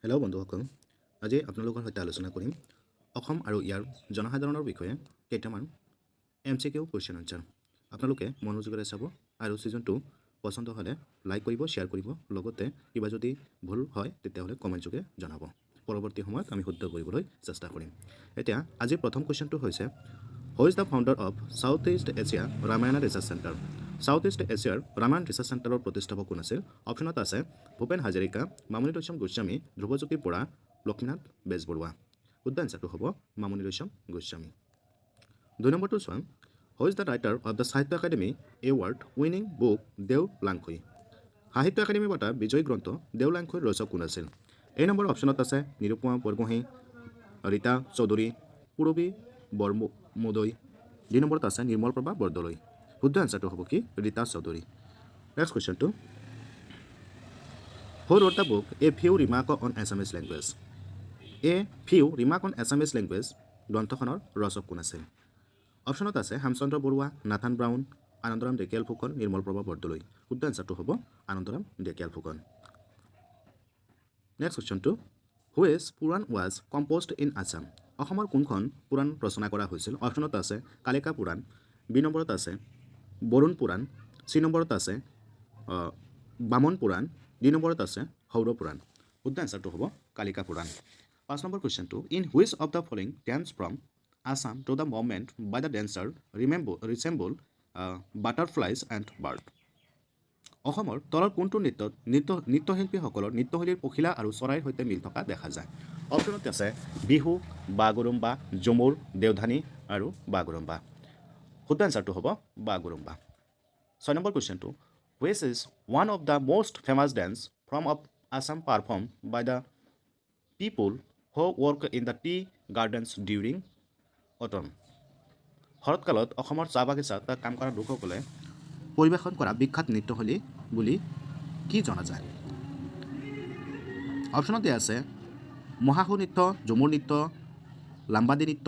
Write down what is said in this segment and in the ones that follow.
Hello' বন্ধুসকল, আজি আপোনালোকৰ সৈতে আলোচনা কৰিম অসম আৰু ইয়াৰ জনসাধাৰণৰ বিষয়ে কেইটামান MCQ কুৱেশ্যন আনচাৰ। আপোনালোকে মনোযোগেৰে চাব আৰু ছিজনটো পচন্দ হ'লে লাইক কৰিব, শ্বেয়াৰ কৰিব, লগতে কিবা যদি ভুল হয় তেতিয়াহ'লে কমেণ্ট যোগে জনাব। পৰৱৰ্তী সময়ত আমি শুদ্ধ কৰিবলৈ চেষ্টা কৰিম। এতিয়া আজিৰ প্ৰথম কুৱেশ্যনটো হৈছে, who is the founder of south east Asia Ramayana research centre? South east এছিয়াৰ ৰামায়ণ ৰিচাৰ্চ চেণ্টাৰৰ প্ৰতিষ্ঠাপক কোন আছিল? অপশ্যনত আছে ভূপেন হাজৰিকা, মামণি ৰয়ছম গোস্বামী, ধ্ৰুৱজ্যোতি বৰা, লক্ষ্মীনাথ বেজবৰুৱা। শুদ্ধ এনচাৰটো হ'ব মামণি ৰয়ছম গোস্বামী। 2 নম্বৰটো চোৱা, হু is the writer of the Sahitya Akademi award winning book দেও লাংখুই? সাহিত্য একাডেমী বঁটা বিজয়ী গ্ৰন্থ দেও লাংখুইৰ ৰচক কোন আছিল? এই নম্বৰ অপশ্যনত আছে নিৰুপমা বৰগোহাঁই, ৰীতা চৌধুৰী, পূৰবী বৰমুদৈ। 2 নম্বৰত আছে নিৰ্মল প্ৰভা বৰদলৈ। শুদ্ধ এনচাৰটো হ'ব কি? ৰীতা চৌধুৰী। নেক্সট কুৱেশ্যনটো, who wrote the book a few remark on Assamese language? A few remark on Assamese language গ্ৰন্থখনৰ ৰচক কোন আছিল? অপশ্যনত আছে হেমচন্দ্ৰ বৰুৱা, নাথান ব্ৰাউন, আনন্দৰাম ঢেকিয়াল ফুকন, নিৰ্মল প্ৰভা বৰদলৈ। শুদ্ধ এনচাৰটো হ'ব আনন্দৰাম ঢেকিয়াল ফুকন। নেক্সট কুৱেশ্যনটো, which Purana was composed in Assam? অসমৰ কোনখন পুৰাণ ৰচনা কৰা হৈছিল? অপশ্যনত আছে কালিকা পুৰাণ, বি নম্বৰত আছে বৰুণ পুৰাণ, চি নম্বৰত আছে বামন পুৰাণ, ডি নম্বৰত আছে সৌৰ পুৰাণ। শুদ্ধ এনচাৰটো হ'ব কালিকা পুৰাণ। 5 নম্বৰ কুৱেশ্যনটো, in which of the following dance from Assam to the movement by the dancer resemble butterflies and bird? অসমৰ তলৰ কোনটো নৃত্যশিল্পীসকলৰ নৃত্যশৈলীৰ পখিলা আৰু চৰাইৰ সৈতে মিল থকা দেখা যায়? অপশ্যনত আছে বিহু, বাগৰুম্বা, ঝুমুৰ, দেওধানী আৰু বাগৰুম্বা। শুদ্ধ এনচাৰটো হ'ব বাগৰুম্বা। 6 নম্বৰ কুৱেশ্যনটো, which is one of the most famous dance from of Assam perform by the people who work in the tea gardens during autumn? শৰৎকালত অসমৰ চাহ বাগিচাত কাম কৰা লোকসকলে পৰিৱেশন কৰা বিখ্যাত নৃত্যশৈলী বুলি কি জনা যায়? অপশ্যনত দিয়া আছে মহাহু নৃত্য, ঝুমুৰ নৃত্য, লাম্বাদী নৃত্য,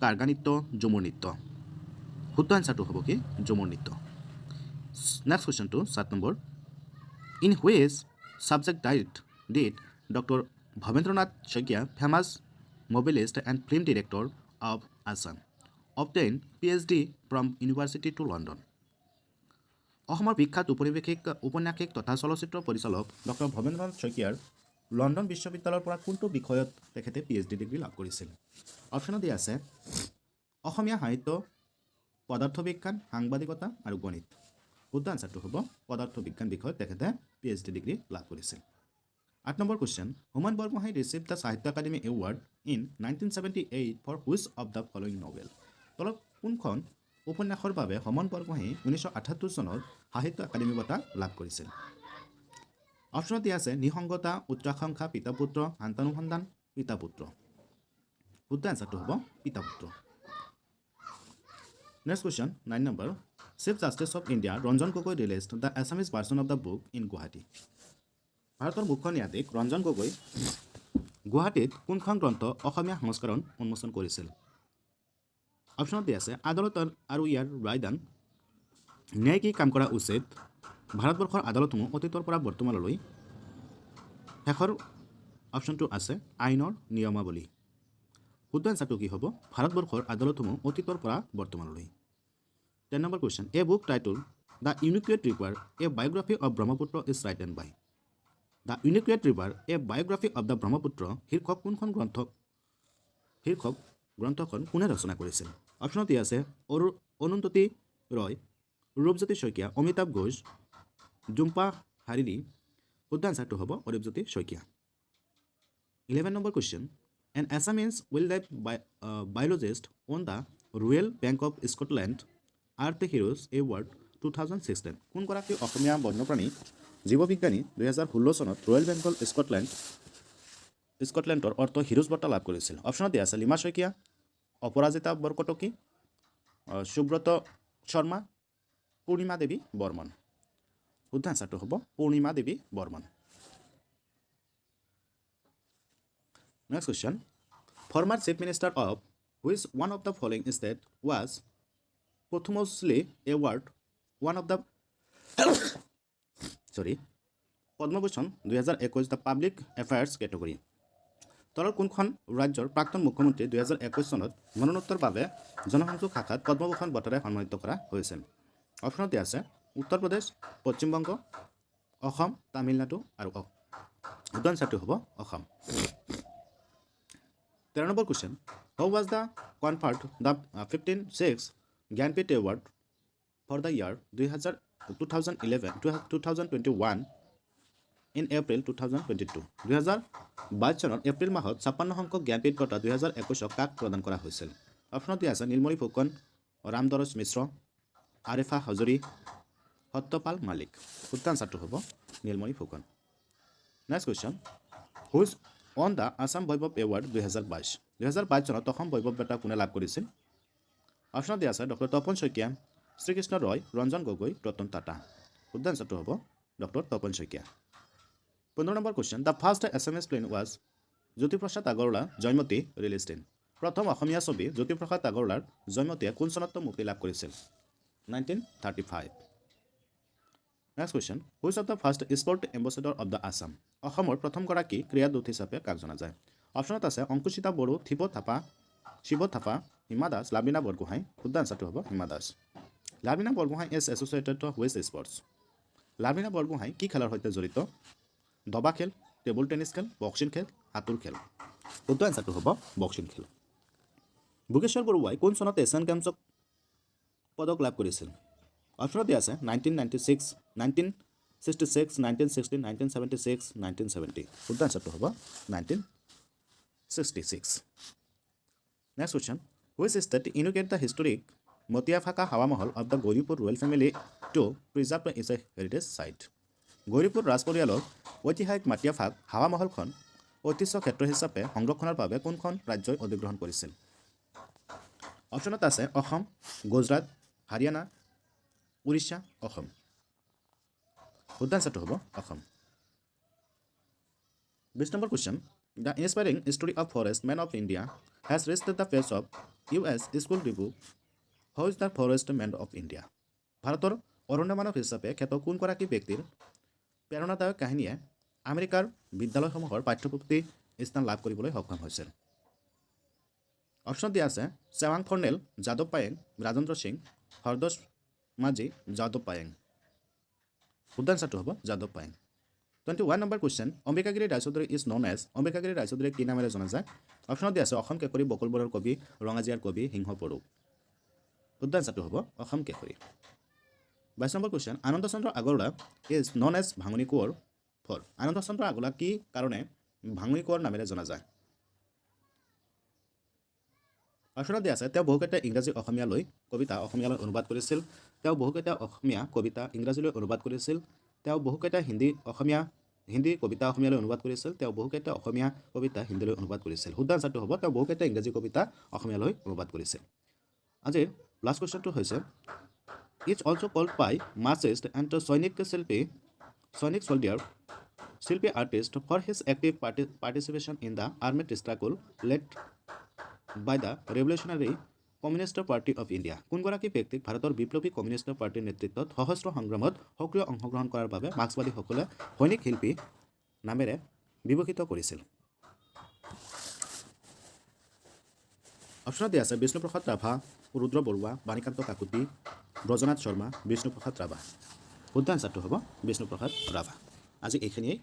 কাৰ্গা নৃত্য, ঝুমুৰ নৃত্য। শুদ্ধ এনচাৰটো হ'ব কি? ঝুমুৰ নৃত্য। নেক্সট কুৱেশ্যনটো 7 number, in which subject did doctor Bhabendranath Saikia, famous novelist and film director of Assam, obtain PhD from university to London? অসমৰ বিখ্যাত ঔপন্যাসিক তথা চলচ্চিত্ৰ পৰিচালক ডক্টৰ ভৱেন্দ্ৰনাথ শইকীয়াৰ লণ্ডন বিশ্ববিদ্যালয়ৰ পৰা কোনটো বিষয়ত তেখেতে PhD ডিগ্ৰী লাভ কৰিছিল? অপশ্যনত দিয়া আছে অসমীয়া সাহিত্য, পদাৰ্থ বিজ্ঞান, সাংবাদিকতা আৰু গণিত। শুদ্ধ এনচাৰটো হ'ব পদাৰ্থ বিজ্ঞান বিষয়ত তেখেতে PhD ডিগ্ৰী লাভ কৰিছিল। 8 number question, Homen Borgohain receive the Sahitya Akademi award in 1978 for which of the following novel? তলত কোনখন উপন্যাসৰ বাবে হোমেন বৰগোহাঁই 1978 চনত সাহিত্য একাডেমী বঁটা লাভ কৰিছিল? অপশ্যনত দিয়া আছে নিসংগতা, উচ্চাকাংক্ষা, পিতা পুত্ৰ, শান্তানুসন্ধান, পিতা পুত্ৰ। শুদ্ধ এনচাৰটো হ'ব পিতা পুত্ৰ। Next question 9 number, chief justice of India Ranjan Gogoi released the Assamese version of the book in Guwahati? ভাৰতৰ মুখ্য ন্যায়াধীশ ৰঞ্জন গগৈ গুৱাহাটীত কোনখন গ্ৰন্থ অসমীয়া সংস্কৰণ উন্মোচন কৰিছিল? অপশ্যনত দিয়া আছে আদালত আৰু ইয়াৰ ৰায়দান, ন্যায় কি কাম কৰা উচিত, ভাৰতবৰ্ষৰ আদালতসমূহ অতীতৰ পৰা বৰ্তমানলৈ, শেষৰ অপশ্যনটো আছে আইনৰ নিয়মাৱলী। শুদ্ধ এনচাৰটো কি হ'ব? ভাৰতবৰ্ষৰ আদালতসমূহ অতীতৰ পৰা বৰ্তমানলৈ। 10 number question, a book title the unquiet river a biography of Brahmaputra is written by? The unquiet river a biography of the Brahmaputra শীৰ্ষক গ্ৰন্থখন কোনে ৰচনা কৰিছিল? অপশ্যনত দিয়া আছে অৰুন্ধতী ৰয়, ৰূপজ্যোতি শইকীয়া, অমিতাভ ঘোষ, জুম্পা হাৰিৰি। শুদ্ধ এনচাৰটো হ'ব Arupjyoti Saikia. 11 number question, N Assamese wildlife biologist won the Royal Bank of Scotland Earth Heroes Award 2016? কোনগৰাকী অসমীয়া বন্যপ্ৰাণী জীৱবিজ্ঞানী 2016 চনত ৰয়েল বেংগল স্কটলেণ্ডৰ অৰ্থ হিৰোজ বঁটা লাভ কৰিছিল? অপশ্যনত দিয়া আছে লিমা শইকীয়া, অপৰাজিতা বৰকটকী, সুব্ৰত শৰ্মা, পূৰ্ণিমা দেৱী বৰ্মন। শুদ্ধ এনচাৰটো হ'ব পূৰ্ণিমা দেৱী Barman. Next question, former chief minister of which one of the following state was posthumously awarded one of the Padma Bhushan 2021 the public affairs category তলৰ কোনখন ৰাজ্যৰ প্ৰাক্তন মুখ্যমন্ত্ৰী 2021 চনত মৰণোত্তৰ বাবে জনসংযোগ শাখাত পদ্মভূষণ বঁটাৰে সন্মানিত কৰা হৈছিল অপশ্যনত দিয়া আছে উত্তৰ প্ৰদেশ পশ্চিমবংগ অসম তামিলনাডু আৰু শুদ্ধ আনচাৰটো হ'ব Assam 13 number question how was the conferred the 15/6 Jnanpith award for the year 2021 in April 2022 2022 চনত এপ্ৰিল মাহত 56 সংখ্যক জ্ঞানপীঠ বঁটা 2021 কাক প্ৰদান কৰা হৈছিল অপশ্যনত দিয়া আছে নীলমণি ফুকন ৰামদৰজ মিশ্ৰ আৰিফা হাজৰি সত্যপাল মালিক শুদ্ধ আনচাৰটো হ'ব Nilmani Phukan next question who is on the Assam Baibhav award 2022 চনত অসম বৈভৱ বঁটা কোনে লাভ কৰিছিল অপশ্যনত দিয়া আছে ডক্টৰ তপন শইকীয়া শ্ৰীকৃষ্ণ ৰয় ৰঞ্জন গগৈ ৰতন টাটা শুদ্ধ আনচাৰটো হ'ব doctor Tapan Saikia 15 number question the first Assamese plane was Jyotiprasad Agarwala Joymoti released in প্ৰথম অসমীয়া ছবি জ্যোতিপ্ৰসাদ আগৰৱালাৰ জয়মতীয়ে কোন চনত মুক্তি লাভ কৰিছিল 1935 next question which of the first sport ambassador of the Assam অসমৰ প্ৰথমগৰাকী ক্ৰীড়াদূত হিচাপে কাক জনা যায় অপশ্যনত আছে অংকুচিতা বড়ো শিৱ থাপা হিমা দাস লাভলীনা বৰগোহাঁই শুদ্ধ আনচাৰটো হ'ব Hima Das Lovlina Borgohain is associated which sports Lovlina Borgohain কি খেলৰ সৈতে জড়িত দবা খেল টেবুল টেনিছ খেল বক্সিং খেল সাঁতোৰ খেল শুদ্ধ আনচাৰটো হ'ব বক্সিং খেল ভোগেশ্বৰ বৰুৱাই কোন চনত এছিয়ান গেমছত পদক লাভ কৰিছিল অপশ্যনত দিয়া আছে 1996 1966 1960 1976 1970 শুদ্ধ আনচাৰটো হ'ব 1966 next question which state inaugurate the historic Matiabag Hawa Mahal of the Gauripur royal family to preserve is a heritage site Gauripur ৰাজ পৰিয়ালৰ ঐতিহাসিক মাটিয়াফাক হাৱা মহলখন ঐতিহ্য ক্ষেত্ৰ হিচাপে সংৰক্ষণৰ বাবে কোনখন ৰাজ্যই অধিগ্ৰহণ কৰিছিল অপশ্যনত আছে অসম গুজৰাট হাৰিয়ানা উৰিষ্যা অসম শুদ্ধ আনচাৰটো হ'ব Assam 20 number question the inspiring history of forest men of India has reached the face of US school review how is the forest men of India ভাৰতৰ অৰণ্য মানৱ হিচাপে খ্যাত কোনগৰাকী ব্যক্তিৰ প্ৰেৰণাদায়ক কাহিনীয়ে আমেৰিকাৰ বিদ্যালয়সমূহৰ পাঠ্যপুথি স্থান লাভ কৰিবলৈ সক্ষম হৈছিল অপশ্যন দিয়া আছে চেৱাং ফৰ্নেল যাদৱ পায়েং ৰাজেন্দ্ৰ সিং হৰদোষ মাঝি যাদৱ পায়েং শুদ্ধ আনচাৰটো হ'ব যাদৱ Payeng 21 number question Ambikagiri Raichoudhury is known as Ambikagiri ৰায়চৌধুৰীক কি নামেৰে জনা যায় অপশ্যনত দিয়া আছে অসম কেশৰী বকুল বৰুৱাৰ কবি ৰঙাজিয়াৰ কবি সিংহ পৰুৱা শুদ্ধ আনচাৰটো হ'ব Assam Keshari 22 number question Ananda Chandra Agarwala is known as ভাঙনি কোঁৱৰ ফৰ আনন্দ চন্দ্ৰ আগৰৱালা কি কাৰণে ভাঙনি কোঁৱৰ নামেৰে জনা যায় অপশ্যনত দিয়া আছে তেওঁ বহুকেইটা ইংৰাজী অসমীয়ালৈ কবিতা অসমীয়ালৈ অনুবাদ কৰিছিল তেওঁ বহুকেইটা অসমীয়া কবিতা ইংৰাজীলৈ অনুবাদ কৰিছিল তেওঁ বহুকেইটা হিন্দী কবিতা অসমীয়ালৈ অনুবাদ কৰিছিল তেওঁ বহুকেইটা অসমীয়া কবিতা হিন্দীলৈ অনুবাদ কৰিছিল শুদ্ধ আনচাৰটো হ'ব তেওঁ বহুকেইটা ইংৰাজী কবিতা অসমীয়ালৈ অনুবাদ কৰিছিল আজিৰ লাষ্ট কুৱেশ্যনটো হৈছে is also' called by Marxist and সৈনিক soldier শিল্পী artist for his active participation in the armed struggle led by the Revolutionary Communist Party of India কোনগৰাকী ব্যক্তিক ভাৰতৰ বিপ্লৱী কমিউনিষ্ট পাৰ্টিৰ নেতৃত্বত সশস্ত্ৰ সংগ্ৰামত সক্ৰিয় অংশগ্ৰহণ কৰাৰ বাবে মাৰ্ক্সবাদীসকলে সৈনিক শিল্পী নামেৰে বিভূষিত কৰিছিল অপশ্যনত দিয়া আছে বিষ্ণুপ্ৰসাদ ৰাভা ৰুদ্ৰ বৰুৱা বাণীকান্ত কাকতি ব্ৰজনাথ শৰ্মা বিষ্ণুপ্ৰসাদ ৰাভা শুদ্ধ আনচাৰটো হ'ব বিষ্ণুপ্ৰসাদ ৰাভা আজি এইখিনিয়েই